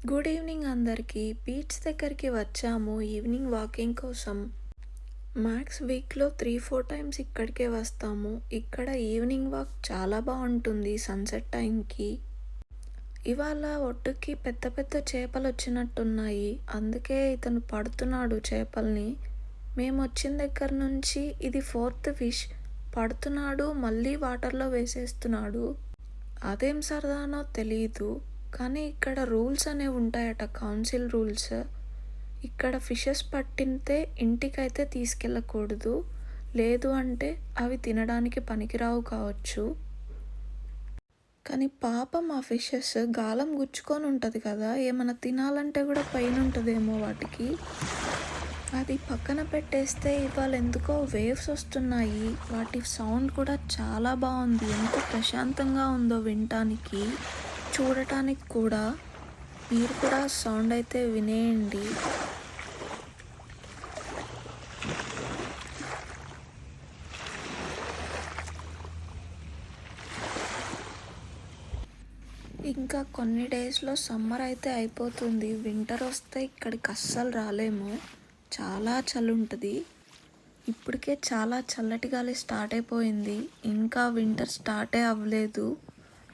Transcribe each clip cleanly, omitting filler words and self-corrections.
Good evening అందరికీ. Beach దగ్గరికి వచ్చాము ఈవినింగ్ వాకింగ్ కోసం. మ్యాక్స్ వీక్లో 3-4 టైమ్స్ ఇక్కడికే వస్తాము. ఇక్కడ ఈవినింగ్ వాక్ చాలా బాగుంటుంది సన్సెట్ టైంకి. ఇవాళ ఒడ్డుకి పెద్ద పెద్ద చేపలు వచ్చినట్టున్నాయి, అందుకే ఇతను పడుతున్నాడు చేపల్ని. మేము వచ్చిన దగ్గర నుంచి ఇది 4th ఫిష్. పడుతున్నాడు, మళ్ళీ వాటర్లో వేసేస్తున్నాడు. అదేం సరదానో తెలీదు, కానీ ఇక్కడ రూల్స్ అనేవి ఉంటాయట, కౌన్సిల్ రూల్స్. ఇక్కడ ఫిషెస్ పట్టితే ఇంటికైతే తీసుకెళ్ళకూడదు, లేదు అంటే అవి తినడానికి పనికిరావు కావచ్చు. కానీ పాపం ఆ ఫిషెస్ గాలం గుచ్చుకొని ఉంటుంది కదా, ఏమైనా తినాలంటే కూడా పైన ఉంటుందేమో వాటికి. అది పక్కన పెట్టేస్తే ఇవాళ ఎందుకో వేవ్స్ వస్తున్నాయి. వాటి సౌండ్ కూడా చాలా బాగుంది, ఎంత ప్రశాంతంగా ఉందో వినటానికి, చూడటానికి కూడా. మీరు కూడా సౌండ్ అయితే వినేయండి. ఇంకా కొన్ని డేస్లో సమ్మర్ అయితే అయిపోతుంది. వింటర్ వస్తే ఇక్కడికి అస్సలు రాలేము, చాలా చలి ఉంటుంది. ఇప్పటికే చాలా చల్లటి గాలి స్టార్ట్ అయిపోయింది, ఇంకా వింటర్ స్టార్టే అవ్వలేదు.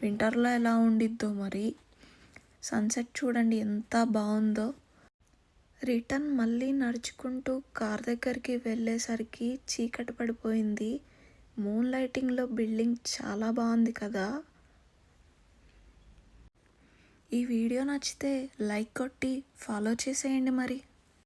వింటర్లో ఎలా ఉండిద్దో మరి. సన్సెట్ చూడండి ఎంత బాగుందో. రిటర్న్ మళ్ళీ నడుచుకుంటూ కార్ దగ్గరికి వెళ్ళేసరికి చీకటి పడిపోయింది. మూన్ లైటింగ్లో బిల్డింగ్ చాలా బాగుంది కదా. ఈ వీడియో నచ్చితే లైక్ కొట్టి ఫాలో చేసేయండి మరి.